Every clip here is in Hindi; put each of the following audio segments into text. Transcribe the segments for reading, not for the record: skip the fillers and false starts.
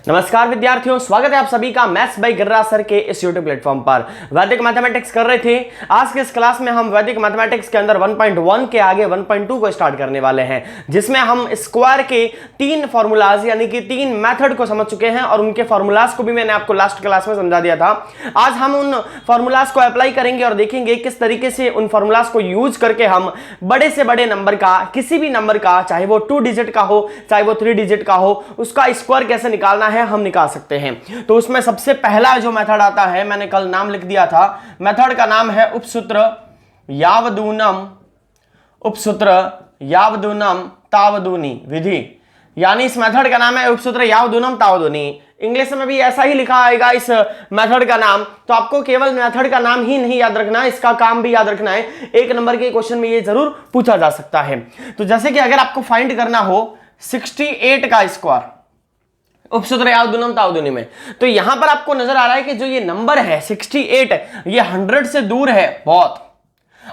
नमस्कार विद्यार्थियों, स्वागत है आप सभी का मैथ्स बाय गिर्रा सर के इस YouTube प्लेटफॉर्म पर। वैदिक मैथमेटिक्स कर रहे थे। आज के इस क्लास में हम वैदिक मैथमेटिक्स के अंदर 1.1 के आगे 1.2 को स्टार्ट करने वाले हैं, जिसमें हम स्क्वायर के 3 फॉर्मूलाज यानी कि 3 मेथड को समझ चुके हैं और उनके फॉर्मूलाज को भी मैंने आपको लास्ट क्लास में समझा दिया था। आज हम उन फॉर्मूलाज को अप्लाई करेंगे और देखेंगे किस तरीके से उन फॉर्मूलाज को यूज करके हम बड़े से बड़े नंबर का, किसी भी नंबर का, चाहे वो 2 डिजिट का हो चाहे वो 3 डिजिट का हो, उसका स्क्वायर कैसे निकालना है हम निकाल सकते हैं। तो उसमें सबसे पहला जो मेथड आता है, मैंने कल नाम लिख दिया था, मेथड का नाम है उपसूत्र यावदूनम तावदूनी विधि। यानी इस मेथड का नाम है उपसूत्र यावदूनम तावदूनी। इंग्लिश में भी ऐसा ही लिखा आएगा इस मेथड का नाम। तो आपको केवल मेथड का नाम ही नहीं याद रखना है, इसका काम भी याद रखना है। 1 नंबर के क्वेश्चन में ये जरूर पूछा जा सकता है। तो जैसे कि अगर आपको फाइंड करना हो 68 का स्क्वायर उपसूत्र यावदूनम तावदूनी में, तो यहां पर आपको नजर आ रहा है कि जो ये नंबर है 68, ये 100 से दूर है बहुत,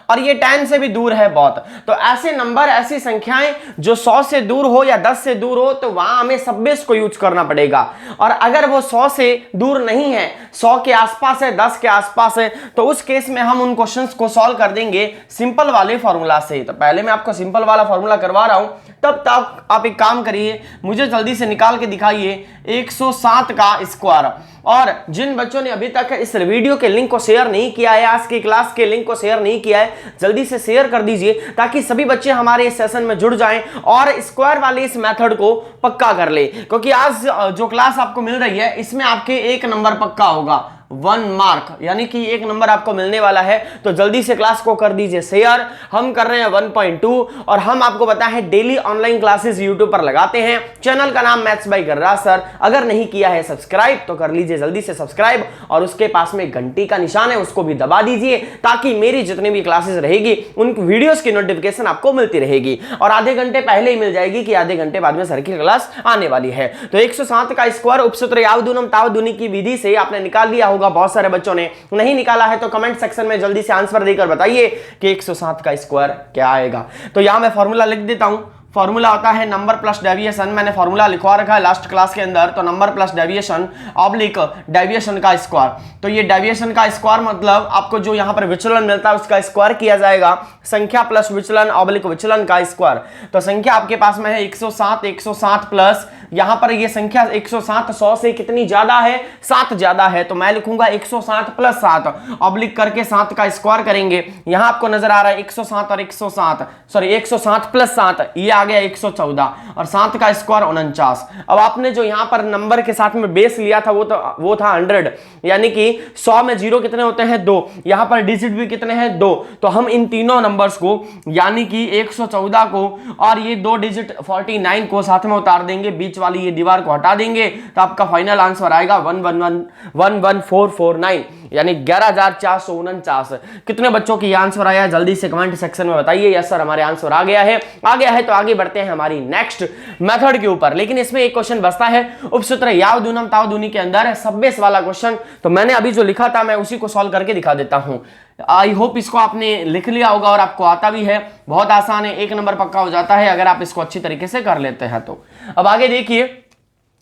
और ये 10 से भी दूर है बहुत। तो ऐसे नंबर, ऐसी संख्याएं जो 100 से दूर हो या 10 से दूर हो, तो वहां हमें सब बेस को यूज करना पड़ेगा। और अगर वो 100 से दूर नहीं है, 100 के आसपास है, 10 के आसपास है, तो उस केस में हम उन क्वेश्चंस को सॉल्व कर देंगे सिंपल वाले फॉर्मूला से। तो पहले मैं आपको सिंपल वाला फॉर्मूला करवा रहा हूं, तब तक आप एक काम करिए, मुझे जल्दी से निकाल के दिखाइए 107 का स्क्वायर। और जिन बच्चों ने अभी तक इस वीडियो के लिंक को शेयर नहीं किया है, आज की क्लास के लिंक को शेयर नहीं किया है, जल्दी से शेयर कर दीजिए ताकि सभी बच्चे हमारे इस सेशन में जुड़ जाएं और स्क्वायर वाले इस मेथड को पक्का कर ले। क्योंकि आज जो क्लास आपको मिल रही है, इसमें आपके 1 नंबर पक्का होगा, 1 मार्क, यानी कि 1 नंबर आपको मिलने वाला है। तो जल्दी से क्लास को कर दीजिए शेयर। हम कर रहे हैं 1.2 और हम आपको पता है डेली ऑनलाइन क्लासेस यूट्यूब पर लगाते हैं। चैनल का नाम मैथ्स बाय गिर्रा सर। अगर नहीं किया है सब्सक्राइब तो कर लीजिए जल्दी से सब्सक्राइब, और उसके पास में घंटी का निशान है, उसको भी दबा दीजिए ताकि मेरी जितनी भी क्लासेस रहेगी उन वीडियोस की नोटिफिकेशन आपको मिलती रहेगी, और आधे घंटे पहले ही मिल जाएगी कि आधे घंटे बाद में सर की क्लास आने वाली है। तो 107 का स्क्वायर उपसूत्र यावदूनम तावदूनी की विधि से आपने निकाल लिया होगा। बहुत सारे बच्चों ने नहीं निकाला है तो कमेंट सेक्शन में जल्दी से आंसर देकर बताइए कि 107 का स्क्वायर क्या आएगा। तो यहां मैं फॉर्मूला लिख देता हूं। फॉर्मूला होता है नंबर प्लस डेविएशन। मैंने फॉर्मूला लिखवा रखा है लास्ट क्लास के अंदर। तो number plus deviation oblique deviation का स्क्वायर। तो ये डेविएशन का स्क्वायर मतलब आपको जो यहां पर विचलन मिलता है उसका स्क्वायर किया जाएगा, संख्या प्लस विचलन ऑब्लिक विचलन का स्क्वायर। तो संख्या आपके पास में है 107, 107 प्लस यहां पर ये संख्या 107 100 से कितनी ज्यादा है, 7 ज्यादा है, तो मैं लिखूंगा 107 प्लस 7 ऑब्लिक करके 7 का स्क्वायर करेंगे। यहां आपको नजर आ रहा है 107 और 107 प्लस 7, ये आ गया 114, और 7 का स्क्वायर 49। अब आपने जो यहां पर नंबर के साथ में बेस लिया था वो था 100, यानी कि 100 में 0 कितने होते हैं, 2। यहां पर डिजिट भी कितने हैं, 2। तो हम इन तीनों नंबर्स को यानी कि 114 को और ये 2 डिजिट 49 को साथ में उतार देंगे, बीच वाली ये दीवार को हटा देंगे, तो आपका फाइनल आंसर आएगा 11449, यानी 11449। कितने बच्चों की आंसर आया जल्दी से कमेंट सेक्शन में बताइए। यस सर हमारे आंसर आ गया है। तो आगे बढ़ते हैं हमारी नेक्स्ट मेथड के ऊपर। लेकिन इसमें एक क्वेश्चन बचता है उपसूत्र यावदूनम तावदूनी के अंदर सब बेस वाला क्वेश्चन। तो मैंने अभी जो लिखा था मैं उसी को सॉल्व करके दिखा देता हूं। आई होप इसको आपने लिख लिया होगा और आपको आता भी है। बहुत आसान है, 1 नंबर पक्का हो जाता है अगर आप इसको अच्छी तरीके से कर लेते हैं तो। अब आगे देखिए,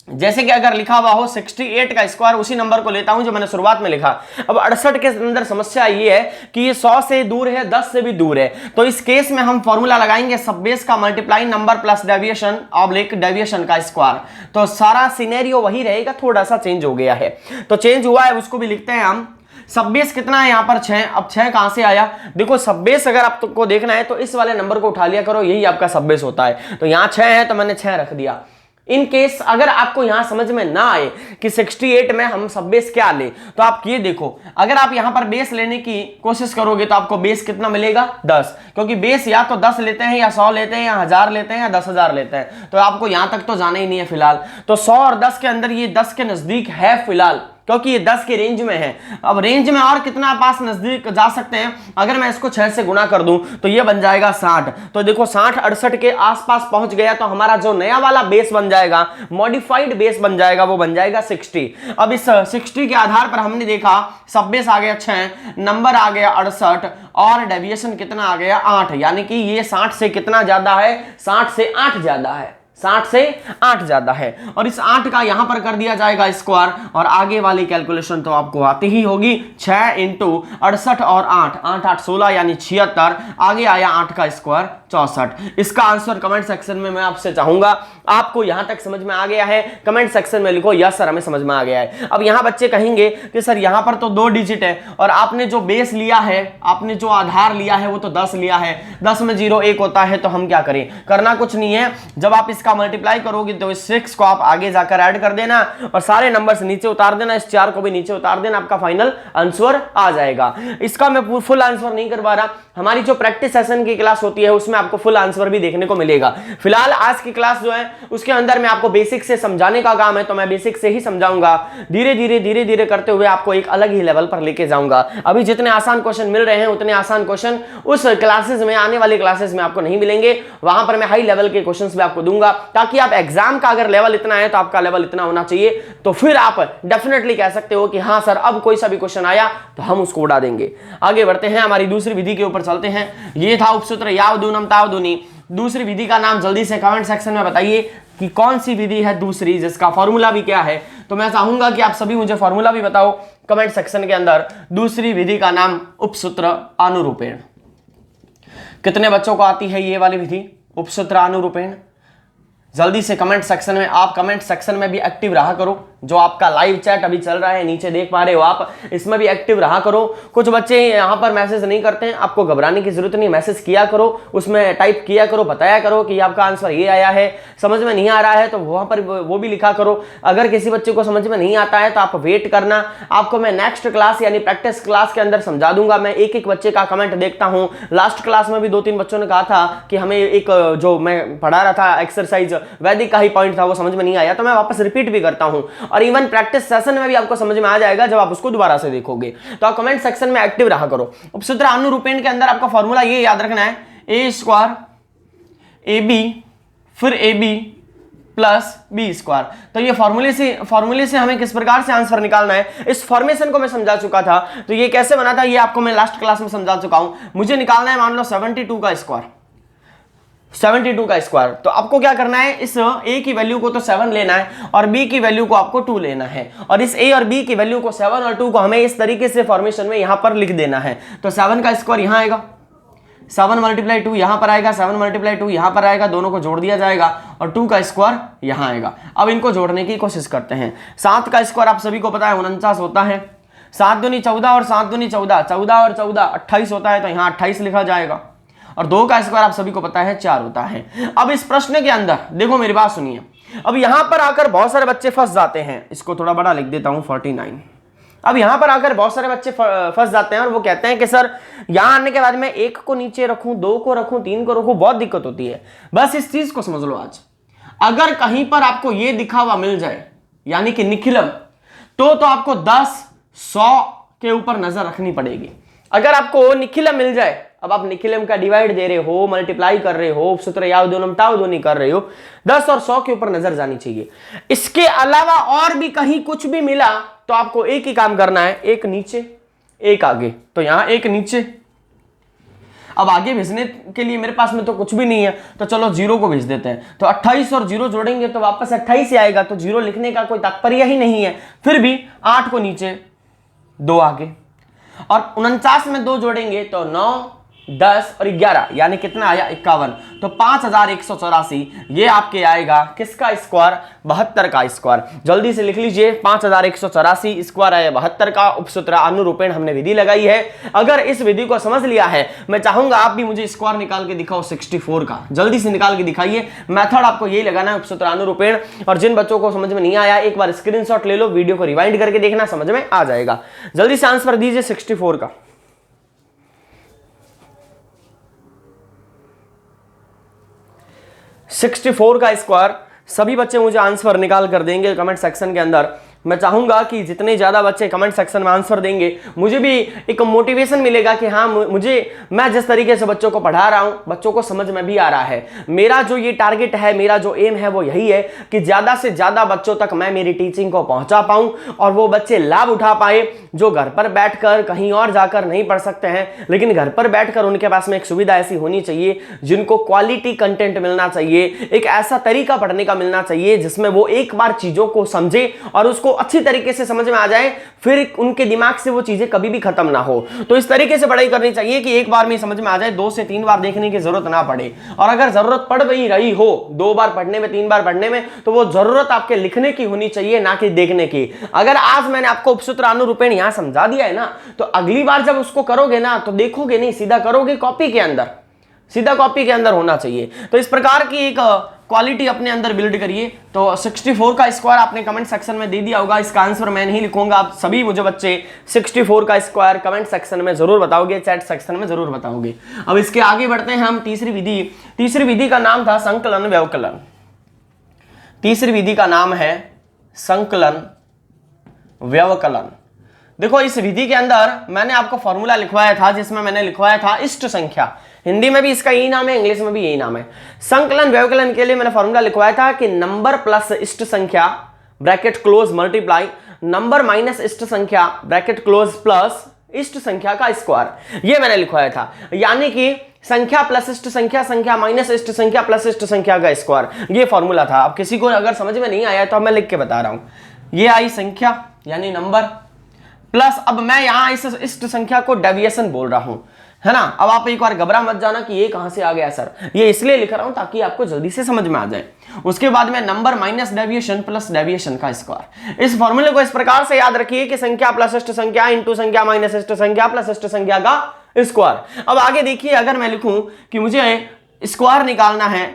जैसे कि अगर लिखा हुआ हो 68 का स्क्वायर, उसी नंबर को लेता हूं जो मैंने शुरुआत में लिखा। अब 68 के अंदर समस्या ये है कि ये 100 से दूर है, 10 से भी दूर है। तो इस केस में हम फॉर्मूला लगाएंगे सब बेस का multiply number plus deviation oblique deviation का स्क्वायर। तो सारा सिनेरियो वही रहेगा, थोड़ा सा चेंज हो गया है। तो चेंज हुआ है उसको भी लिखते हैं हम। सब बेस कितना है यहाँ पर 6। अब 6 कहां से आया, देखो सब बेस अगर आपको देखना है तो इस वाले नंबर को उठा लिया करो, यही आपका सब बेस होता है। तो यहाँ 6 है तो मैंने 6 रख दिया। इन केस अगर आपको यहां समझ में ना आए कि 68 में हम सब बेस क्या ले, तो आप ये देखो, अगर आप यहां पर बेस लेने की कोशिश करोगे तो आपको बेस कितना मिलेगा, 10। क्योंकि बेस या तो 10 लेते हैं या 100 लेते हैं या 1000 लेते हैं या 10,000 लेते हैं। तो आपको यहां तक तो जाना ही नहीं है फिलहाल। तो 100 और 10 के अंदर ये 10 के नजदीक है फिलहाल, क्योंकि ये 10 के रेंज में है। अब रेंज में और कितना पास नजदीक जा सकते हैं, अगर मैं इसको 6 से गुना कर दूं तो ये बन जाएगा 60। तो देखो 60 68 के आसपास पहुंच गया, तो हमारा जो नया वाला बेस बन जाएगा, मॉडिफाइड बेस बन जाएगा, वो बन जाएगा 60। अब इस 60 के आधार पर हमने देखा सब बेस आ गया 6, नंबर आ गया 68 और डेविएशन कितना आ गया 8, यानी कि ये 60 से कितना ज्यादा है, 60 से 8 ज्यादा है। 60 से 8 ज्यादा है, और इस 8 का यहां पर कर दिया जाएगा स्क्वायर, और आगे वाली कैलकुलेशन तो आपको आती ही होगी। 6 इंटू 68 और 8, 8 8 16 यानी 76, आगे आया 8 का स्क्वायर 64। इसका आंसर कमेंट सेक्शन में मैं आपसे चाहूंगा, आपको यहां तक समझ में आ गया है? कमेंट सेक्शन में लिखो यस सर हमें समझ में आ गया है। अब यहां बच्चे कहेंगे कि सर यहां पर तो 2 डिजिट है, और आपने जो बेस लिया है, आपने जो आधार लिया है वो तो 10 लिया है, 10 में 0 1 होता है, तो हम क्या करें? करना कुछ नहीं है, जब आप इसका मल्टीप्लाई करोगे तो इस 6 को आप आगे जाकर ऐड कर देना और सारे नंबर्स नीचे उतार देना, इस 4 को भी नीचे उतार देना, आपका फाइनल आंसर आ जाएगा। इसका मैं फुल आंसर नहीं करवा रहा, हमारी जो प्रैक्टिस सेशन की क्लास होती है उसमें आपको फुल आंसर भी देखने को मिलेगा। फिलहाल आज की क्लास जो है उसके अंदर मैं आपको बेसिक से समझाने का काम है, तो मैं बेसिक से ही समझाऊंगा, धीरे धीरे करते हुए आपको एक अलग ही लेवल पर लेके जाऊंगा। अभी जितने आसान क्वेश्चन मिल रहे हैं उतने आसान क्वेश्चन उस क्लासेस में, आने वाली क्लासेस में आपको नहीं मिलेंगे, वहां पर मैं हाई लेवल के क्वेश्चंस भी आपको दूंगा, ताकि आप एग्जाम का अगर लेवल इतना है तो आपका लेवल इतना होना चाहिए, तो फिर आप डेफिनेटली कह सकते हो कि हाँ सर अब कोई सा भी क्वेश्चन आया तो हम उसको उड़ा देंगे। आगे बढ़ते हैं, हमारी दूसरी विधि के ऊपर चलते हैं। ये था उपसूत्र यावदूनम तावदूनी। दूसरी विधि का नाम जल्दी से कमेंट सेक्शन में बताइए कि कौन सी विधि है दूसरी, जिसका फॉर्मूला भी क्या है। तो मैं चाहूंगा कि आप सभी मुझे फॉर्मूला भी बताओ कमेंट सेक्शन के अंदर। दूसरी विधि का नाम उपसूत्र अनुरूपेण। कितने बच्चों को आती है ये वाली विधि, उपसूत्र अनुरूपेण? जल्दी से कमेंट सेक्शन में, आप कमेंट सेक्शन में भी एक्टिव रहा करो। जो आपका लाइव चैट अभी चल रहा है नीचे देख पा रहे हो आप, इसमें भी एक्टिव रहा करो। कुछ बच्चे यहाँ पर मैसेज नहीं करते हैं, आपको घबराने की जरूरत नहीं, मैसेज किया करो, उसमें टाइप किया करो, बताया करो कि आपका आंसर ये आया है। समझ में नहीं आ रहा है तो वहां पर वो भी लिखा करो। अगर किसी बच्चे को समझ में नहीं आता है तो आप वेट करना, आपको मैं नेक्स्ट क्लास यानी प्रैक्टिस क्लास के अंदर समझा दूंगा। मैं एक एक बच्चे का कमेंट देखता हूँ। लास्ट क्लास में भी 2-3 बच्चों ने कहा था कि हमें एक जो मैं पढ़ा रहा था एक्सरसाइज वैदिक का ही पॉइंट था वो समझ में नहीं आया, तो मैं वापस रिपीट भी करता हूं, और इवन प्रैक्टिस सेशन में भी आपको समझ में आ जाएगा जब आप उसको दोबारा से देखोगे। तो आप कमेंट सेक्शन में एक्टिव रहा करो। उपसूत्र अनुरूपेण के अंदर आपका फॉर्मूला ये याद रखना है, ए स्क्वायर ए बी फिर A B plus B square. तो ये फॉर्मूले से हमें किस प्रकार से आंसर निकालना है, इस फॉर्मेशन को मैं समझा चुका था। तो ये कैसे बना था ये आपको मैं लास्ट क्लास में समझा चुका हूं। मुझे निकालना है मान लो 72 का स्क्वायर, 72 का स्क्वायर। तो आपको क्या करना है, इस a की वैल्यू को तो 7 लेना है और b की वैल्यू को आपको 2 लेना है, और इस a और b की वैल्यू को 7 और 2 को हमें इस तरीके से फॉर्मेशन में यहां पर लिख देना है। तो 7 का स्क्वायर यहां आएगा, 7 मल्टीप्लाई 2 यहां पर आएगा, 7 मल्टीप्लाई 2 यहां पर आएगा, दोनों को जोड़ दिया जाएगा और 2 का स्क्वायर यहां आएगा। अब इनको जोड़ने की कोशिश करते हैं। 7 का स्क्वायर आप सभी को पता है 49 होता है, 7 दूनी 14 और 7 दूनी 14, 14 और 14 28 होता है, तो यहां 28 लिखा जाएगा। और 2 का स्क्वायर आप सभी को पता है 4 होता है। अब इस प्रश्न के अंदर देखो, मेरी बात सुनिए, अब यहां पर आकर बहुत सारे बच्चे फंस जाते हैं। इसको थोड़ा बड़ा लिख देता हूं 49। अब यहां पर आकर बहुत सारे बच्चे फंस जाते हैं और वो कहते हैं कि सर यहां आने के बाद मैं 1 को नीचे रखूं, 2 को रखूं, 3 को रखूं, बहुत दिक्कत होती है। बस इस चीज को समझ लो, आज अगर कहीं पर आपको ये दिखा हुआ मिल जाए यानी कि निखिलम, तो आपको 10 100 के ऊपर नजर रखनी पड़ेगी। अगर आपको निखिलम मिल जाए, अब आप निखिलम का डिवाइड दे रहे हो, मल्टीप्लाई कर रहे हो, उपसूत्र यावदूनम तावदूनी कर रहे हो, 10 और 100 के ऊपर नजर जानी चाहिए। इसके अलावा और भी कहीं कुछ भी मिला तो आपको एक ही काम करना है, एक नीचे एक आगे। तो यहां एक नीचे, अब आगे भेजने के लिए मेरे पास में तो कुछ भी नहीं है, तो चलो 0 को भेज देते हैं। तो 28 और 0 जोड़ेंगे तो वापस 28 ही आएगा, तो 0 लिखने का कोई तात्पर्य ही नहीं है। फिर भी 8 को नीचे 2 आगे, और 49 में 2 जोड़ेंगे तो 9 10 और 11 यानी कितना आया 51। तो 5184 ये आपके आएगा किसका स्क्वायर, 72 का स्क्वायर। जल्दी से लिख लीजिए, 5184 स्क्वायर आया 72 का। उपसूत्र अनुरूपेण हमने विधि लगाई है। अगर इस विधि को समझ लिया है, मैं चाहूंगा आप भी मुझे स्क्वायर निकाल के दिखाओ 64 का। जल्दी से निकाल के दिखाइए। मेथड आपको यही लगाना है, उपसूत्र अनुरूपेण। और जिन बच्चों को समझ में नहीं आया एक बार स्क्रीनशॉट ले लो, वीडियो को रिवाइंड करके देखना, समझ में आ जाएगा। जल्दी से आंसर दीजिए 64 का। 64 का स्क्वायर सभी बच्चे मुझे आंसर निकाल कर देंगे कमेंट सेक्शन के अंदर। मैं चाहूंगा कि जितने ज़्यादा बच्चे कमेंट सेक्शन में आंसर देंगे मुझे भी एक मोटिवेशन मिलेगा कि हाँ मैं जिस तरीके से बच्चों को पढ़ा रहा हूँ बच्चों को समझ में भी आ रहा है। मेरा जो ये टारगेट है, मेरा जो एम है वो यही है कि ज़्यादा से ज़्यादा बच्चों तक मैं मेरी टीचिंग को पहुँचा पाऊँ और वो बच्चे लाभ उठा पाए जो घर पर बैठकर कहीं और जाकर नहीं पढ़ सकते हैं, लेकिन घर पर बैठकर उनके पास में एक सुविधा ऐसी होनी चाहिए जिनको क्वालिटी कंटेंट मिलना चाहिए, एक ऐसा तरीका पढ़ने का मिलना चाहिए जिसमें वो एक बार चीज़ों को समझे और उसको अच्छी तरीके से समझ में आ जाए, फिर उनके दिमाग से वो चीजें कभी भी खत्म ना हो। तो इस तरीके से पढ़ाई करनी चाहिए कि एक बार में समझ में आ जाए, 2 से 3 बार देखने की जरूरत ना पड़े। और अगर जरूरत पड़ भी रही हो 2 बार पढ़ने में, 3 बार पढ़ने में, तो वो जरूरत आपके लिखने की होनी चाहिए, ना कि देखने की। अगर आज मैंने आपको उपसूत्र अनुरूपेण यहां समझा दिया है ना, तो अगली बार जब उसको करोगे ना तो देखोगे नहीं, सीधा करोगे कॉपी के अंदर, सीधा कॉपी के अंदर होना चाहिए। तो इस प्रकार की एक क्वालिटी अपने अंदर बिल्ड करिए। तो 64 का स्क्वायर आपने कमेंट सेक्शन में दे दिया होगा, इसका आंसर मैं नहीं लिखूंगा, आप सभी मुझे बच्चे 64 का स्क्वायर कमेंट सेक्शन में जरूर बताओगे, चैट सेक्शन में जरूर बताओगे। अब इसके आगे बढ़ते हैं हम तीसरी विधि। तीसरी विधि का नाम था संकलन व्यवकलन। तीसरी विधि का नाम है संकलन व्यवकलन। देखो इस विधि के अंदर मैंने आपको फॉर्मूला लिखवाया था, जिसमें मैंने लिखवाया था इष्ट संख्या। हिंदी में भी इसका यही नाम है, इंग्लिश में भी यही नाम है। संकलन व्यवकलन के लिए मैंने फॉर्मूला लिखवाया था कि नंबर प्लस इष्ट संख्या bracket close multiply number minus इष्ट संख्या ब्रैकेट क्लोज प्लस इष्ट संख्या का स्क्वायर। ये मैंने लिखवाया था, यानी कि संख्या प्लस इष्ट संख्या, संख्या माइनस इष्ट संख्या प्लस इष्ट संख्या का स्क्वायर, ये फॉर्मूला था। अब किसी को अगर समझ में नहीं आया तो मैं लिख के बता रहा हूं। ये आई संख्या यानी नंबर, प्लस अब मैं यहां इस इष्ट संख्या को डेविएशन बोल रहा हूं, है ना। अब आप एक बार घबरा मत जाना कि ये कहां से आ गया सर, ये इसलिए लिख रहा हूं ताकि आपको जल्दी से समझ में आ जाए। उसके बाद में number minus deviation plus deviation का स्क्वायर। इस फॉर्मूले को इस प्रकार से याद रखिए कि संख्या प्लस इष्ट संख्या इंटू संख्या माइनस इष्ट संख्या प्लस इष्ट संख्या का स्क्वायर। अब आगे देखिए, अगर मैं लिखूं कि मुझे स्क्वायर निकालना है,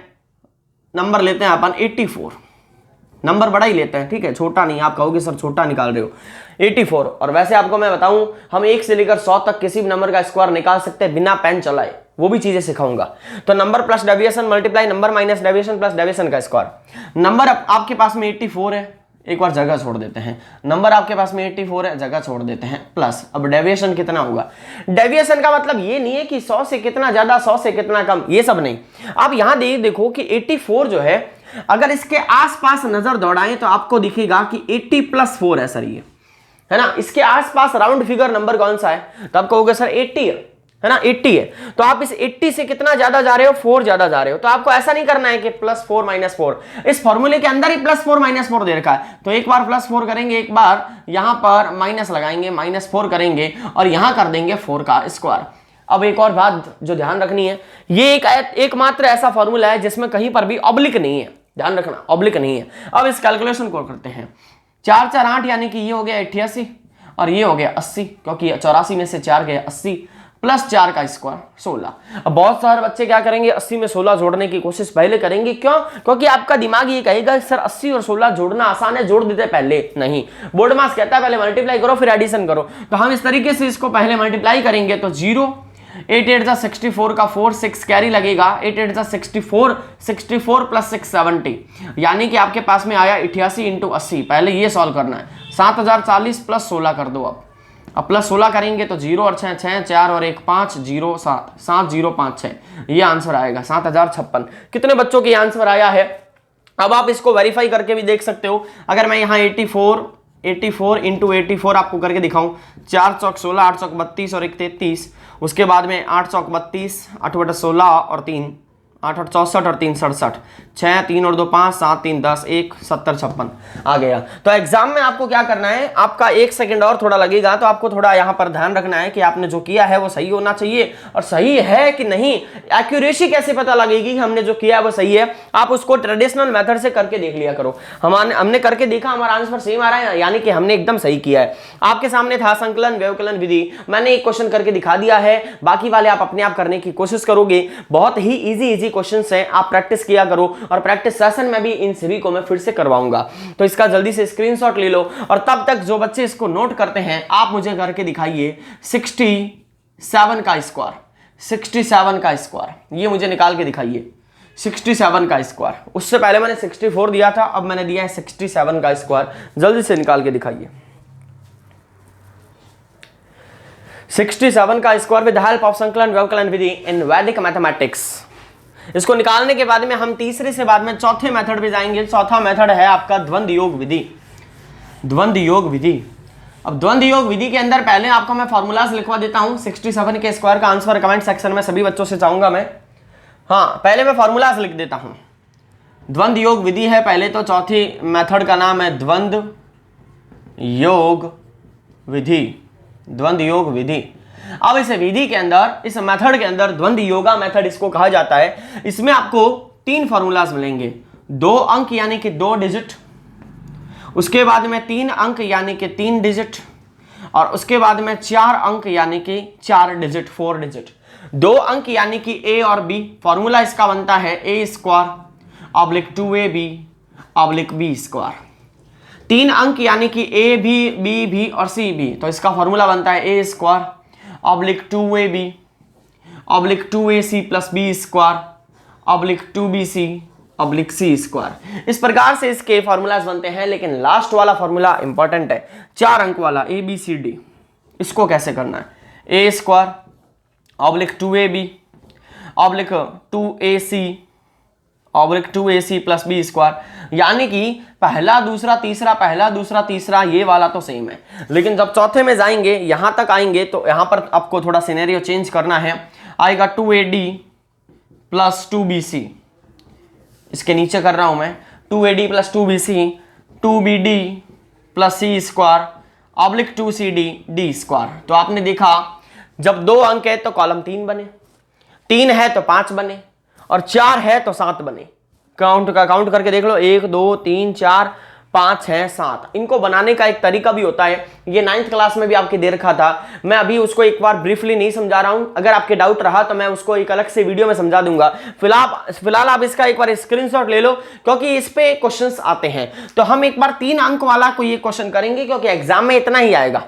नंबर लेते हैं अपन 84, नंबर बड़ा ही लेते हैं, ठीक है, छोटा नहीं। आप कहोगे सर छोटा निकाल रहे हो, 84। और वैसे आपको मैं बताऊं, हम 1 से लेकर 100 तक किसी भी नंबर का स्क्वायर निकाल सकते हैं बिना पेन चलाए, वो भी चीजें सिखाऊंगा। तो number plus deviation multiply number minus deviation plus deviation का स्क्वायर। नंबर आपके पास में 84 है, एक बार जगह छोड़ देते हैं, नंबर आपके पास में 84 है, जगह छोड़ देते हैं, प्लस अब डेविएशन कितना होगा। डेविएशन का मतलब ये नहीं है कि 100 से कितना ज्यादा 100 से कितना कम, ये सब नहीं। आप यहां देखो कि 84 जो है, अगर इसके आसपास नजर दौड़ाएं तो आपको दिखेगा कि 80 प्लस 4 है सर, ये है ना। इसके आसपास राउंड फिगर नंबर कौन सा है, तो आप कहोगे सर 80 है ना, 80 है। तो आप इस 80 से कितना ज्यादा जा रहे हो, 4 ज्यादा जा रहे हो। तो आपको ऐसा नहीं करना है कि +4 -4, इस फॉर्मूले के अंदर ही +4 -4 दे रखा है। तो एक बार +4 करेंगे, एक बार यहां पर माइनस लगाएंगे, -4 करेंगे और यहां कर देंगे 4 का स्क्वायर। अब एक और बात जो ध्यान रखनी है, ये एकमात्र ऐसा फॉर्मूला है जिसमें कहीं पर भी ऑब्लिक नहीं है, ध्यान रखना, ऑब्लिक नहीं है। अब इस कैलकुलेशन को करते हैं, 4 4 8, यानी कि ये हो गया 88 और ये हो गया 80, क्योंकि 84 में से 4 गया 80, प्लस 4 का स्क्वायर 16। अब बहुत सारे बच्चे क्या करेंगे, 80 में 16 जोड़ने की कोशिश पहले करेंगे, क्यों? क्योंकि आपका दिमाग ये कहेगा सर 80 और 16 जोड़ना आसान है, जोड़ देते पहले। नहीं, बोर्ड मास कहता है पहले मल्टीप्लाई करो फिर एडिशन करो। तो हम इस तरीके से इसको पहले मल्टीप्लाई करेंगे, तो 0 8 8 64 का 4 6 कैरी लगेगा, 8 8 64 64 प्लस 6 70, यानी कि आपके पास में आया 88 इंटू 80। पहले ये सॉल्व करना है, 7040 प्लस 16 कर दो। अब प्लस 16 करेंगे तो 0 और 6 6, 4 और 1 5, 0 7 7 0 5 6, ये आंसर आएगा 7056। कितने बच्चों के आंसर आया है? अब आप इसको वेरीफाई करके भी देख सकते हो। अगर मैं यहाँ 84 इंटू 84 आपको करके दिखाऊं, 4 चौक 16, 8 चौक 32 और 1 33, उसके बाद में 8 चौक 32, 8 बटा 16 और 3 8 8 64 और 3 67, 6 3 और 2 5, 7 3 10, 1 70 56 आ गया। तो एग्जाम में आपको क्या करना है, आपका 1 सेकंड और थोड़ा लगेगा, तो आपको थोड़ा यहाँ पर ध्यान रखना है कि आपने जो किया है वो सही होना चाहिए, और सही है कि नहीं, एक्यूरेसी कैसे पता लगेगी कि हमने जो किया है वो सही है। आप उसको ट्रेडिशनल मेथड से करके देख लिया करो। हमने करके देखा, हमारा आंसर सेम आ रहा है, यानी कि हमने एकदम सही किया है। आपके सामने था संकलन व्यवकलन विधि, मैंने एक क्वेश्चन करके दिखा दिया है, बाकी वाले आप अपने आप करने की कोशिश करोगे। बहुत ही इजी क्वेश्चंस हैं, आप प्रैक्टिस किया करो, और प्रैक्टिस सेशन में भी इन सभी को मैं फिर से करवाऊंगा। तो इसका जल्दी से स्क्रीनशॉट ले लो, और तब तक जो बच्चे इसको नोट करते हैं आप मुझे करके दिखाइए 67 का स्क्वायर, 67 का स्क्वायर, ये मुझे निकाल के दिखाइए 67 का स्क्वायर। उससे पहले मैंने 64 दिया था, अब मैंने दिया है 67 का स्क्वायर। जल्दी से निकाल के दिखाइए। 67 का स्क्वायर विद हेल्प ऑफ संकलन व्यवकलन विधि इन वैदिक मैथमेटिक्स। इसको निकालने के बाद में हम तीसरे से बाद में चौथे मेथड पे जाएंगे। चौथा मेथड है आपका द्वंद्व योग विधि। द्वंद्व योग विधि, अब द्वंद्व योग विधि के अंदर पहले आपको मैं फॉर्मूलाज लिखवा देता हूं। 67 के स्क्वायर का आंसर कमेंट सेक्शन में सभी बच्चों से चाहूंगा मैं। हाँ, पहले मैं फॉर्मूलाज लिख देता हूं। द्वंद्व योग विधि है पहले तो, चौथी मेथड का नाम है द्वंद्व योग विधि। द्वंद्व योग विधि, अब इस विधि के अंदर, इस मेथड के अंदर द्वंद्व योगा मेथड इसको कहा जाता है। इसमें आपको 3 फॉर्मूलाज मिलेंगे, 2 अंक यानी कि 2 डिजिट, उसके बाद में 3 अंक यानी कि 3 डिजिट, और उसके बाद में 4 अंक यानी कि 4 डिजिट, 4 डिजिट। 2 अंक यानी कि a और b, फॉर्मूला इसका बनता है a square oblique 2ab oblique b square. 3 अंक यानी कि a भी, b भी और c भी, तो इसका फॉर्मूला बनता है a square oblique 2ab oblique 2ac plus b square oblique 2bc oblique c square. इस प्रकार से इसके फॉर्मूलाज बनते हैं। लेकिन लास्ट वाला फॉर्मूला इंपॉर्टेंट है, 4 अंक वाला a b c d। इसको कैसे करना है? a square oblique 2ab oblique 2ac oblique 2ac plus b square. यानी कि पहला दूसरा तीसरा, पहला दूसरा तीसरा, ये वाला तो सेम है। लेकिन जब चौथे में जाएंगे, यहां तक आएंगे, तो यहां पर आपको थोड़ा सिनेरियो चेंज करना है। आएगा 2ad प्लस 2bc, इसके नीचे कर रहा हूं मैं, 2ad plus 2bc 2bd plus c square oblique 2cd d square. तो आपने देखा जब 2 अंक है तो कॉलम 3 बने, 3 है तो 5 बने, और 4 है तो 7 बने। काउंट करके देख लो, 1 2 3 4 5 6 7। इनको बनाने का एक तरीका भी होता है, ये 9th क्लास में भी आपके दे रखा था। मैं अभी उसको एक बार ब्रीफली नहीं समझा रहा हूं, अगर आपके डाउट रहा तो मैं उसको एक अलग से वीडियो में समझा दूंगा। फिलहाल आप इसका एक बार स्क्रीनशॉट ले लो, क्योंकि इस पे क्वेश्चंस आते हैं। तो हम एक बार 3 अंक वाला को ये क्वेश्चन करेंगे, क्योंकि एग्जाम में इतना ही आएगा,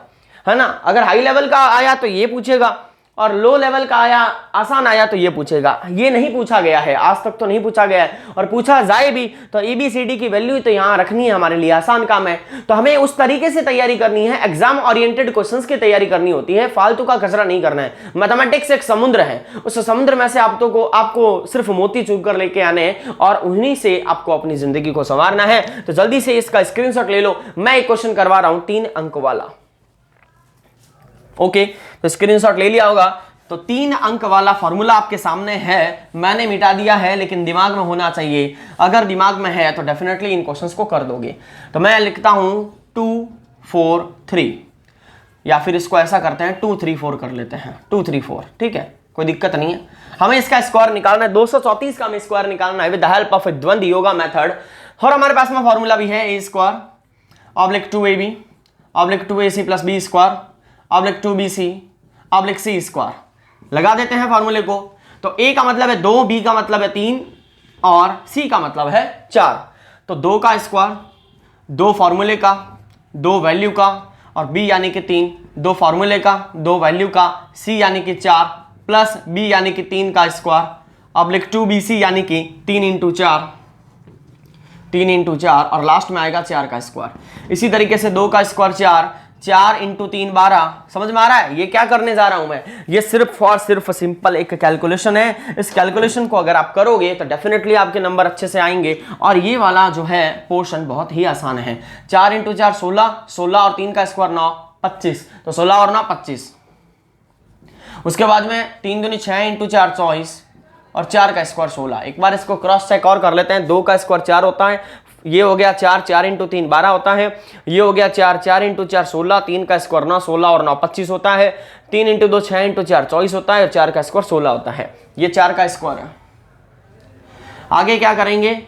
है ना। अगर हाई लेवल का आया तो ये पूछेगा, और लो लेवल का आया, आसान आया तो ये पूछेगा। ये नहीं पूछा गया है, आज तक तो नहीं पूछा गया है, और पूछा जाए भी तो ABCD की वैल्यू तो यहां रखनी है, हमारे लिए आसान काम है। तो हमें उस तरीके से तैयारी करनी है, एग्जाम ओरिएंटेड क्वेश्चंस की तैयारी करनी होती है, फालतू का कचरा नहीं करना है। मैथमेटिक्स एक समुद्र है, उस समुद्र में से आपको सिर्फ मोती चुग कर लेके आने हैं, और उन्हीं से आपको अपनी जिंदगी को संवारना है। तो जल्दी से इसका स्क्रीनशॉट ले लो, मैं एक क्वेश्चन करवा रहा हूं 3 अंक वाला। ओके, तो स्क्रीनशॉट ले लिया होगा। तो 3 अंक वाला फॉर्मूला आपके सामने है, मैंने मिटा दिया है, लेकिन दिमाग में होना चाहिए। अगर दिमाग में है तो डेफिनेटली इन क्वेश्चंस को कर दोगे। तो मैं लिखता हूं 2 4 3, या फिर इसको ऐसा करते हैं 2 3 4 कर लेते हैं, 2 3 4, ठीक है, कोई दिक्कत नहीं है। हमें इसका स्क्वायर निकालना है, 234 का हमें स्क्वायर निकालना है विद द हेल्प ऑफ द्वंद्व योगा मेथड। और हमारे पास में फॉर्मूला भी है a square oblique 2ab oblique 2ac plus b square oblique 2bc oblique c square. लगा देते हैं फॉर्मूले को। तो a का मतलब है 2, b का मतलब है 3, और c का मतलब है 4। तो 2 का स्क्वायर, 2 फॉर्मूले का, 2 वैल्यू का, और b यानी कि 3, 2 फॉर्मूले का, 2 वैल्यू का, c यानी कि 4, प्लस b यानी कि 3 का स्क्वायर ऑब्लिक 2bc यानी कि 3 इंटू 4, और लास्ट में आएगा 4 का स्क्वायर। इसी तरीके से 2 का स्क्वायर 4, 4 इंटू 3 12। समझ में आ रहा है ये क्या करने जा रहा हूं मैं? ये सिर्फ और सिर्फ सिंपल एक कैलकुलेशन है। इस कैलकुलेशन को अगर आप करोगे तो डेफिनेटली आपके नंबर अच्छे से आएंगे। और ये वाला जो है पोर्शन बहुत ही आसान है। 4 इंटू 4 16, 16 और 3 का स्क्वायर 9 25, तो 16 और 9 25। उसके बाद में 3 दूनी 6 इंटू 4 24, और 4 का स्क्वायर 16। एक बार इसको क्रॉस चेक और कर लेते हैं। 2 का स्क्वायर 4 होता है, ये हो गया 4, 4 इंटू 3 12 होता है। ये हो गया 4, 4 इंटू 4 16, 3 का स्क्वायर 9, 16 और 9 25 होता है। 3 इंटू 2 6 इंटू 4 24 होता है, और 4 का स्क्वायर 16 होता है। ये 4 का स्क्वायर है। आगे क्या करेंगे?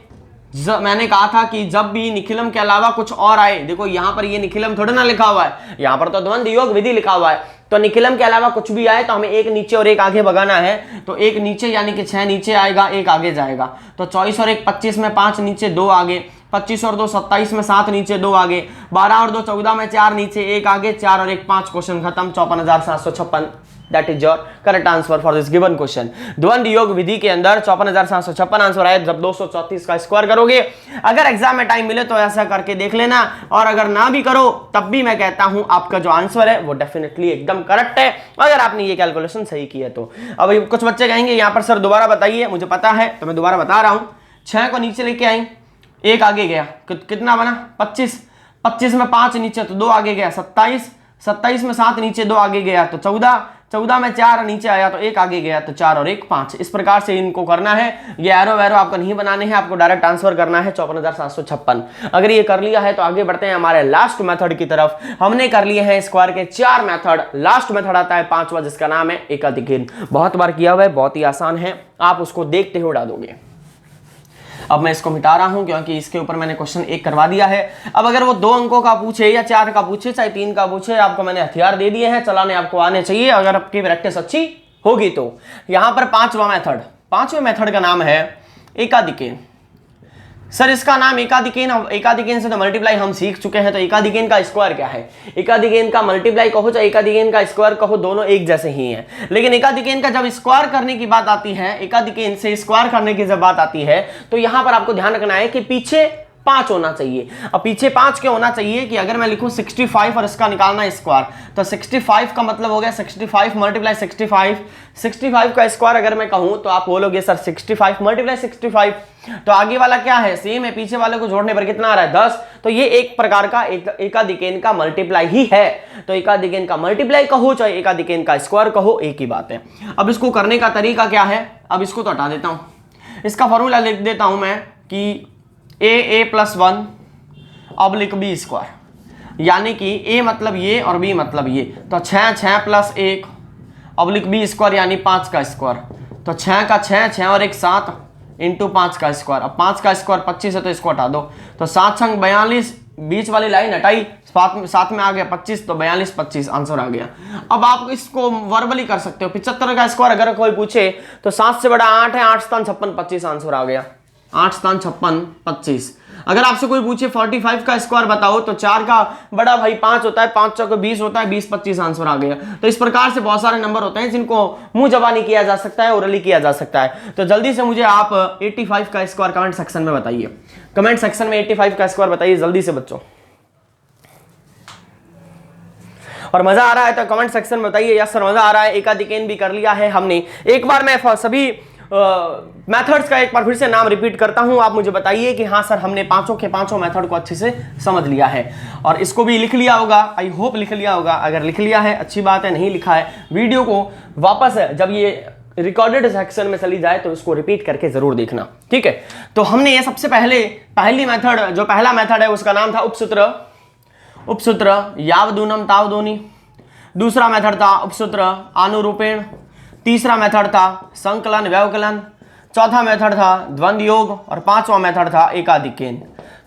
मैंने कहा था कि जब भी निखिलम के अलावा कुछ और आए, देखो यहाँ पर ये निखिलम थोड़ा ना लिखा हुआ है, यहाँ पर तो द्वंद्व योग विधि लिखा हुआ है। तो निखिलम के अलावा कुछ भी आए तो हमें एक नीचे और एक आगे भगाना है। तो एक नीचे यानी कि 6 नीचे आएगा, एक आगे जाएगा। तो 24 और 1 25 में 5 नीचे 2 आगे, 25 और 2 27 में 7 नीचे 2 आगे, 12 और 2 14 में 4 नीचे 1 आगे, 4 और 1 5, क्वेश्चन खत्म। 54,756 that is your correct answer for this given question. द्वंद्व योग विधि के अंदर 54,756 आंसर आए जब 234 का स्क्वायर करोगे। अगर एग्जाम में टाइम मिले तो ऐसा करके देख लेना, और अगर ना भी करो तब भी मैं कहता हूं आपका जो आंसर है वो डेफिनेटली एकदम करेक्ट है, अगर आपने ये कैलकुलेशन सही की है तो। अब कुछ बच्चे कहेंगे यहां पर सर दोबारा बताइए, मुझे पता है तो मैं दोबारा बता रहा हूं। 6 को नीचे लेके आई, 1 आगे गया, कितना बना 25, 25 में 5 नीचे तो 2 आगे गया 27, 27 में 7 नीचे 2 आगे गया तो 14, 14 में 4 नीचे आया तो 1 आगे गया तो 4 और 1 5। इस प्रकार से इनको करना है, ये एरो वैरो आपको नहीं बनाने हैं, आपको डायरेक्ट ट्रांसफर करना है 54,756। अगर ये कर लिया है तो आगे बढ़ते हैं हमारे लास्ट मेथड की तरफ। हमने कर लिए हैं स्क्वायर के 4 मेथड, लास्ट मेथड आता है 5वां जिसका नाम है एकाधिकेन। बहुत बार किया हुआ है, बहुत ही आसान है, आप उसको देखते हुए उड़ा दोगे। अब मैं इसको मिटा रहा हूं क्योंकि इसके ऊपर मैंने क्वेश्चन 1 करवा दिया है। अब अगर वो 2 अंकों का पूछे या 4 का पूछे चाहे 3 का पूछे, आपको मैंने हथियार दे दिए हैं, चलाने आपको आने चाहिए अगर आपकी प्रैक्टिस अच्छी होगी तो। यहां पर 5वां मेथड, 5वें मेथड का नाम है एकाधिकेन। सर इसका नाम एकाधिकेन, एकाधिकेन से तो मल्टीप्लाई हम सीख चुके हैं, तो एकाधिकेन का स्क्वायर क्या है? एकाधिकेन का मल्टीप्लाई कहो चाहे एकाधिकेन का स्क्वायर कहो, दोनों एक जैसे ही हैं। लेकिन एकाधिकेन का जब स्क्वायर करने की बात आती है, एकाधिकेन से स्क्वायर करने की जब बात आती है तो यहां पर आपको ध्यान रखना है कि पीछे 5 होना चाहिए। अब पीछे 5 क्यों होना चाहिए कि अगर मैं लिखूं 65 और इसका निकालना स्क्वायर, तो 65 का मतलब हो गया 65 मल्टीप्लाई 65, 65 का स्क्वायर अगर मैं कहूं तो आप बोलोगे सर 65 मल्टीप्लाई 65, तो आगे वाला क्या है सेम है, पीछे वाले को जोड़ने पर कितना आ रहा है 10, तो ये एक प्रकार का एकाधिकेन का मल्टीप्लाई ही है। तो एकाधिकेन का मल्टीप्लाई कहो चाहे एकाधिकेन का स्क्वायर कहो, एक ही बात है। अब इसको करने का तरीका क्या है, अब इसको तो हटा देता हूं, इसका फॉर्मूला लिख देता हूं मैं कि a + 1 ऑब्लिक b स्क्वायर, यानी कि a मतलब ये और b मतलब ये, तो 6 + 1 ऑब्लिक b स्क्वायर यानी 5 का स्क्वायर, तो 6 का 6 और 1 7 इंटू 5 का स्क्वायर। अब 5 का स्क्वायर 25 है तो इसको हटा दो, तो 7 संग 42, बीच वाली लाइन हटाई, साथ में आ गया 25, तो 42 25 आंसर आ गया। अब आप इसको वर्बली कर सकते हो, 75 का स्क्वायर अगर कोई पूछे तो 7 से बड़ा 8 है, 8 स्थान 56 25 आंसर आ गया, 8 स्थान 56 25। अगर आपसे कोई पूछे 45 का स्क्वायर बताओ तो 4 का बड़ा भाई 5 होता है, 5 चौके 20 होता है, 20 25 आंसर आ गया। तो इस प्रकार से बहुत सारे नंबर होते हैं जिनको मुंह जबानी किया जा सकता है, ओरली किया जा सकता है। तो जल्दी से मुझे आप 85 का स्क्वायर कमेंट सेक्शन में बताइए, कमेंट सेक्शन में 85 का स्क्वायर बताइए जल्दी से बच्चों। और मजा आ रहा है तो कमेंट सेक्शन में बताइए यस सर मजा आ रहा है, एकाधिकेन भी कर लिया है हमने। एक बार मैं सभी मेथड्स का एक बार फिर से नाम रिपीट करता हूं, आप मुझे बताइए कि हाँ सर हमने पांचों के पांचों मेथड को अच्छे से समझ लिया है, और इसको भी लिख लिया होगा, आई होप लिख लिया होगा। अगर लिख लिया है अच्छी बात है, नहीं लिखा है वीडियो को वापस जब ये रिकॉर्डेड सेक्शन में चली जाए तो इसको रिपीट करके जरूर देखना, ठीक है। तो हमने ये सबसे पहली मेथड, जो पहला मेथड है उसका नाम था उपसूत्र यावदूनम तावदूनी, दूसरा मेथड था उपसूत्र आनुरूपेण, तीसरा मेथड था संकलन व्यवकलन, चौथा मेथड था द्वंद्व योग, और 5वां मेथड था एकाधिकेन।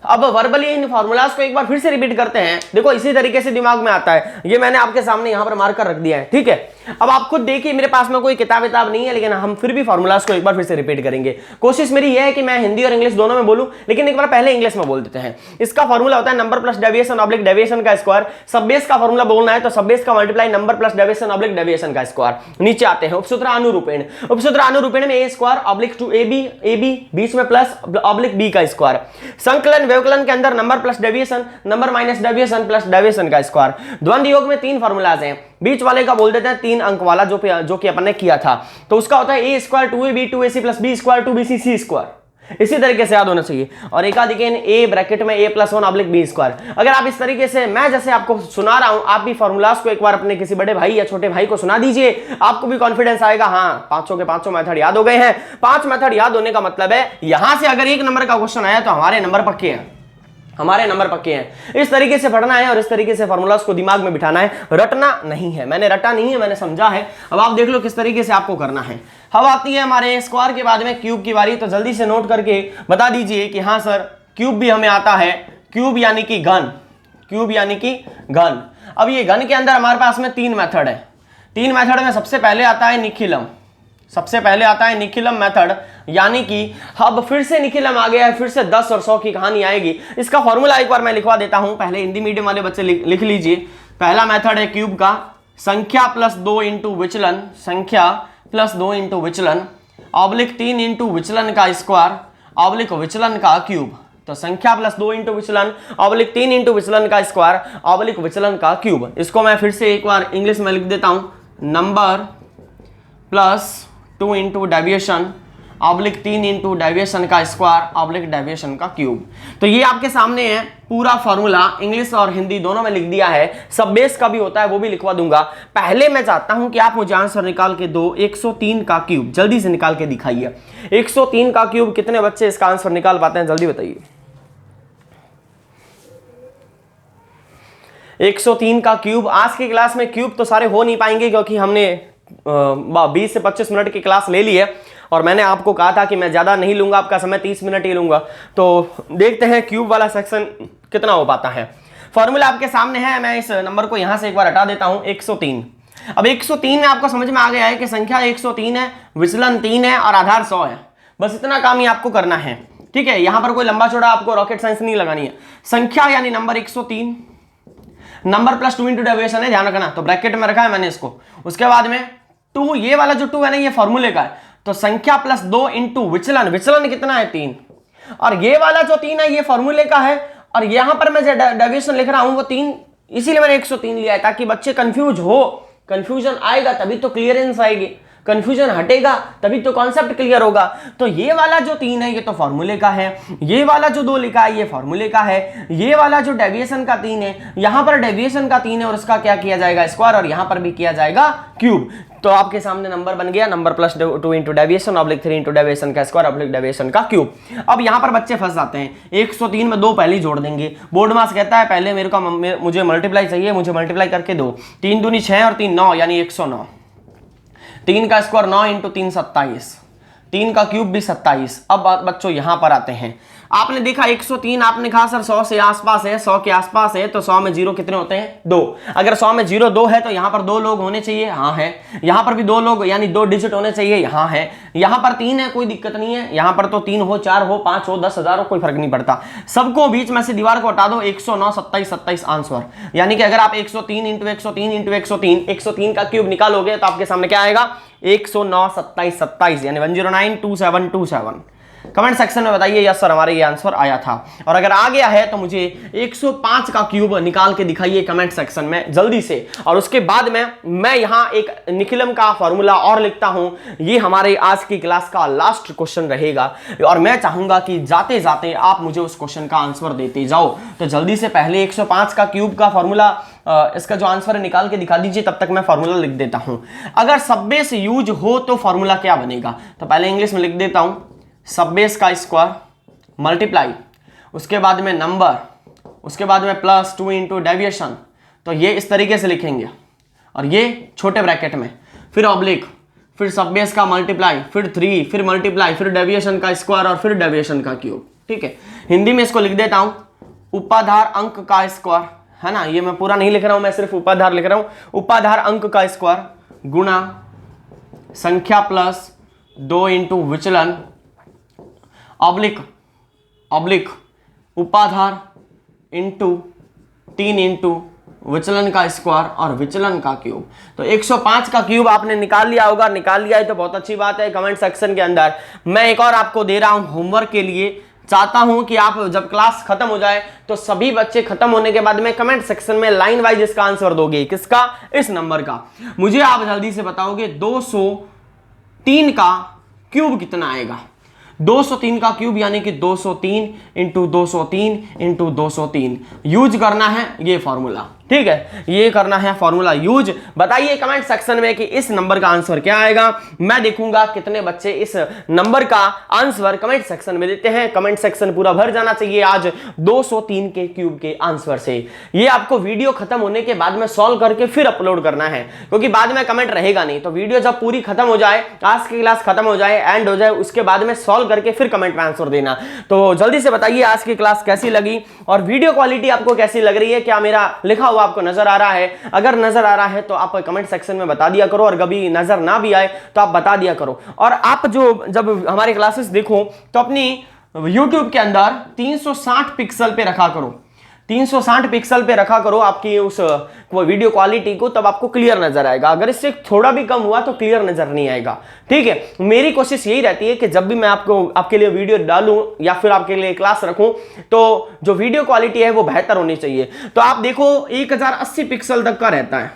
अब वर्बली इन फॉर्मूलाज को एक बार फिर से रिपीट करते हैं, देखो इसी तरीके से दिमाग में आता है, ये मैंने आपके सामने यहां पर मार्कर रख दिया है, ठीक है। अब आप खुद देखिए, मेरे पास में कोई किताब नहीं है, लेकिन हम फिर भी फॉर्मूलाज को एक बार फिर से रिपीट करेंगे। कोशिश मेरी यह है कि मैं हिंदी और इंग्लिश दोनों में बोलूं, लेकिन एक बार पहले इंग्लिश में बोल देते हैं। इसका फॉर्मूला होता है number plus deviation oblique deviation का स्क्वायर। सब बेस का फॉर्मूला बोलना है तो सब बेस का multiply number plus deviation oblique deviation का स्क्वायर। नीचे आते हैं उपसूत्र अनुरूपेण, उपसूत्र अनुरूपेण में a स्क्वायर ऑब्लिक 2ab बीच में प्लस ऑब्लिक b का स्क्वायर। संकलन व्यवकलन के अंदर number plus deviation, number minus deviation plus deviation का स्क्वायर। द्वंद्व योग में 3 फॉर्मूलाज हैं, बीच वाले का बोल देते हैं 3 अंक वाला जो कि अपन ने किया था, तो उसका होता है a square 2ab 2ac plus b square 2bc c square. इसी तरीके से याद होना चाहिए। और एकाधिकेन a ब्रैकेट में a + 1 ऑब्लिक b स्क्वायर। अगर आप इस तरीके से, मैं जैसे आपको सुना रहा हूं, आप भी फॉर्मूलाज को एक बार अपने किसी बड़े भाई या छोटे भाई को सुना दीजिए, आपको भी कॉन्फिडेंस आएगा, हाँ पांचों के पांचों मेथड याद हो गए हैं। 5 मेथड याद होने का मतलब है यहां से अगर 1 नंबर का क्वेश्चन आया तो हमारे नंबर पक्के हैं, हमारे नंबर पक्के हैं। इस तरीके से पढ़ना है और इस तरीके से फॉर्मूलाज को दिमाग में बिठाना है, रटना नहीं है। मैंने रटा नहीं है, मैंने समझा है। अब आप देख लो किस तरीके से आपको करना है। अब आती है हमारे स्क्वायर के बाद में क्यूब की बारी, तो जल्दी से नोट करके बता दीजिए कि हाँ सर क्यूब भी हमें आता है, क्यूब यानी कि घन, क्यूब यानी कि घन। अब ये घन के अंदर हमारे पास में 3 मेथड है। 3 मेथड में सबसे पहले आता है निखिलम, सबसे पहले आता है निखिलम मेथड, यानी कि अब फिर से निखिलम आ गया है, फिर से 10 और 100 की कहानी आएगी। इसका फॉर्मूला एक बार मैं लिखवा देता हूं, पहले हिंदी मीडियम वाले बच्चे लिख लीजिए। पहला मेथड है क्यूब का, संख्या प्लस 2 इंटू विचलन, संख्या प्लस 2 इंटू विचलन ऑब्लिक 3 इंटू विचलन का स्क्वायर ऑब्लिक विचलन का क्यूब। तो संख्या प्लस 2 इंटू विचलन ऑब्लिक 3 इंटू विचलन का स्क्वायर ऑब्लिक विचलन का क्यूब। इसको मैं फिर से एक बार इंग्लिश में लिख देता हूं, number plus 2 into deviation oblique 3 into deviation का स्क्वायर ऑब्लिक डेविएशन का क्यूब। तो ये आपके सामने है पूरा फॉर्मूला, इंग्लिश और हिंदी दोनों में लिख दिया है। सब बेस का भी होता है वो भी लिखवा दूंगा। पहले मैं चाहता हूं कि आप मुझे आंसर निकाल के दो 103 का क्यूब, जल्दी से निकाल के दिखाइए। 103 का क्यूब कितने बच्चे इसका आंसर निकाल पाते हैं, जल्दी बताइए। 103 का क्यूब। आज की क्लास में क्यूब तो सारे हो नहीं पाएंगे क्योंकि हमने 20 से 25 मिनट की क्लास ले ली है और मैंने आपको कहा था कि मैं ज़्यादा नहीं लूंगा, आपका समय 30 मिनट ही लूंगा। तो देखते हैं क्यूब वाला सेक्शन कितना हो पाता है। फॉर्मूला आपके सामने है, मैं इस नंबर को यहां से एक बार हटा देता हूं, 103। अब 103 में आपको समझ में आ गया है कि संख्या 103 है, विचलन 3 है और आधार 100 है। बस इतना काम ही आपको करना है, ठीक है। यहां पर कोई लंबा चौड़ा आपको रॉकेट साइंस नहीं लगानी है। संख्या यानी number 103, number plus 2 into deviation है, ध्यान रखना, तो ब्रैकेट में रखा है मैंने इसको। उसके बाद में 2, ये वाला जो 2 है ना ये फॉर्मूले का है, तो संख्या प्लस 2 इंटू विचलन, विचलन कितना है 3, और ये वाला जो 3 है ये फॉर्मूले का है, और यहां पर मैं जो डेविएशन लिख रहा हूं वो 3, इसीलिए मैंने 103 लिया है ताकि बच्चे कंफ्यूज हो। कंफ्यूजन आएगा तभी तो क्लियरेंस आएगी, कंफ्यूजन हटेगा तभी तो कॉन्सेप्ट क्लियर होगा। तो ये वाला जो 3 है ये तो फॉर्मूले का है, ये वाला जो 2 लिखा है ये फॉर्मूले का है, ये वाला जो डेविएशन का 3 है, यहां पर डेविएशन का 3 है और उसका क्या किया जाएगा स्क्वायर, और यहां पर भी किया जाएगा क्यूब। तो आपके सामने नंबर बन गया, number plus 2 into deviation oblique 3 into deviation का स्क्वायर ऑब्लिक डेविएशन का क्यूब। अब यहां पर बच्चे फंस जाते हैं, 103 में 2 पहले ही जोड़ देंगे। बोर्ड मास कहता है पहले मुझे मल्टीप्लाई चाहिए, मुझे मल्टीप्लाई करके दो। 3 दूनी 6 और 3 9 यानी 109। 3 का स्क्वायर 9 इंटू 3 27, 3 का क्यूब भी 27। अब बच्चों यहां पर आते हैं, आपने देखा 103, आपने कहा सर 100 से आसपास है, 100 के आसपास है, तो 100 में 0 कितने होते हैं 2। अगर 100 में 0 2 है तो यहां पर 2 लोग होने चाहिए, हाँ है। यहां पर भी 2 लोग यानी 2 डिजिट होने चाहिए, यहां है। यहां पर 3 है, कोई दिक्कत नहीं है। यहां पर तो 3 हो, 4 हो, 5 हो, 10,000 हो, कोई फर्क नहीं पड़ता। सबको बीच में से दीवार को हटा दो, 109 27 27 आंसर। यानी कि अगर आप 103 इंटू 103 इंटू 103 103 का क्यूब निकालोगे तो आपके सामने क्या आएगा 109 27 27 यानी 1092727। कमेंट सेक्शन में बताइए यस सर हमारे ये आंसर आया था। और अगर आ गया है तो मुझे 105 का क्यूब निकाल के दिखाइए कमेंट सेक्शन में जल्दी से। और उसके बाद में मैं यहां एक निखिलम का फॉर्मूला और लिखता हूं, ये हमारे आज की क्लास का लास्ट क्वेश्चन रहेगा और मैं चाहूंगा कि जाते जाते आप मुझे उस क्वेश्चन का आंसर देते जाओ। तो जल्दी से पहले 105 का क्यूब का फॉर्मूला, इसका जो आंसर है निकाल के दिखा दीजिए, तब तक मैं फॉर्मूला लिख देता हूं। अगर सब बेस यूज हो तो फॉर्मूला क्या बनेगा, तो पहले इंग्लिश में लिख देता हूं, सब बेस का स्क्वायर मल्टीप्लाई, उसके बाद में नंबर, उसके बाद में प्लस 2 इंटू डेविएशन। तो ये इस तरीके से लिखेंगे और ये छोटे ब्रैकेट में, फिर ऑब्लिक, फिर सब बेस का मल्टीप्लाई, फिर 3, फिर मल्टीप्लाई, फिर डेविएशन का स्क्वायर और फिर डेविएशन का क्यूब। ठीक है, हिंदी में इसको लिख देता हूं उपाधार अंक का स्क्वायर, है ना। ये मैं पूरा नहीं लिख रहा हूं, मैं सिर्फ उपाधार लिख रहा हूं। उपाधार अंक का स्क्वायर गुणा संख्या प्लस 2 इंटू विचलन ऑब्लिक ऑब्लिक उपाधार इंटू 3 इंटू विचलन का स्क्वायर और विचलन का क्यूब। तो 105 का क्यूब आपने निकाल लिया होगा, निकाल लिया है तो बहुत अच्छी बात है। कमेंट सेक्शन के अंदर मैं एक और आपको दे रहा हूं होमवर्क के लिए। चाहता हूं कि आप जब क्लास खत्म हो जाए तो सभी बच्चे खत्म होने के बाद में कमेंट सेक्शन में लाइन वाइज इसका आंसर दोगे। किसका, इस नंबर का। मुझे आप जल्दी से बताओगे 203 का क्यूब कितना आएगा। 203 का क्यूब यानी कि 203 इंटू 203 इंटू 203 यूज करना है ये फॉर्मूला। ठीक है, ये करना है फॉर्मूला यूज। बताइए कमेंट सेक्शन में कि इस नंबर का आंसर क्या आएगा। मैं देखूंगा कितने बच्चे इस नंबर का आंसर कमेंट सेक्शन में देते हैं। कमेंट सेक्शन पूरा भर जाना चाहिए आज 203 के क्यूब के आंसर से। ये आपको वीडियो खत्म होने के बाद में सॉल्व करके फिर अपलोड करना है, क्योंकि बाद में कमेंट रहेगा नहीं। तो वीडियो जब पूरी खत्म हो जाए, आज की क्लास खत्म हो जाए, एंड हो जाए, उसके बाद में सॉल्व करके फिर कमेंट में आंसर देना। तो जल्दी से बताइए आज की क्लास कैसी लगी और वीडियो क्वालिटी आपको कैसी लग रही है। क्या मेरा लिखा हुआ आपको नजर आ रहा है? अगर नजर आ रहा है तो आप कमेंट सेक्शन में बता दिया करो, और कभी नजर ना भी आए तो आप बता दिया करो। और आप जो जब हमारे क्लासेस देखो तो अपनी YouTube के अंदर 360 पिक्सल पे रखा करो। 360 पिक्सल पे रखा करो आपकी उस वो वीडियो क्वालिटी को, तब आपको क्लियर नजर आएगा। अगर इससे थोड़ा भी कम हुआ तो क्लियर नजर नहीं आएगा। ठीक है, मेरी कोशिश यही रहती है कि जब भी मैं आपके लिए वीडियो डालूं या फिर आपके लिए क्लास रखूं तो जो वीडियो क्वालिटी है वो बेहतर होनी चाहिए। तो आप देखो 1080 पिक्सल तक का रहता है।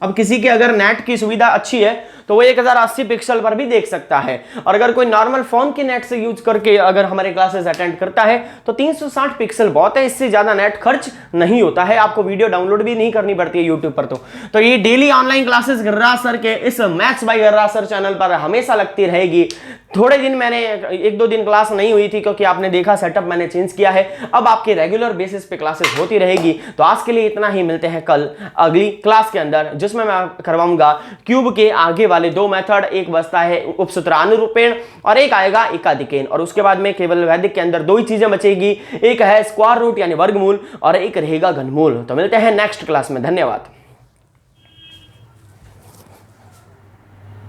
अब किसी के अगर नेट की सुविधा अच्छी है तो वो 1080 पिक्सल पर भी देख सकता है, और अगर कोई नॉर्मल फोन के नेट से यूज करके अगर हमारे क्लासेस अटेंड करता है तो 360 पिक्सल बहुत है, इससे ज्यादा नेट खर्च नहीं होता है, आपको वीडियो डाउनलोड भी नहीं करनी पड़ती है यूट्यूब पर। तो ये डेली ऑनलाइन क्लासेस गर्रा सर के इस मैथ्स बाय गर्रा सर चैनल पर हमेशा लगती रहेगी। थोड़े दिन मैंने 1-2 दिन क्लास नहीं हुई थी क्योंकि आपने देखा सेटअप मैंने चेंज किया है, अब आपके रेगुलर बेसिस पे क्लासेस होती रहेगी। तो आज के लिए इतना ही, मिलते हैं कल अगली क्लास के अंदर जिसमें मैं करवाऊंगा क्यूब के आगे वाले 2 मेथड। एक बचता है उपसूत्र अनुरूपेण और एक आएगा एकाधिकेन, और उसके बाद में केवल वैदिक के अंदर 2 ही चीजें बचेगी, एक है स्क्वायर रूट यानी वर्गमूल और एक रहेगा घनमूल। तो मिलते हैं नेक्स्ट क्लास में, धन्यवाद।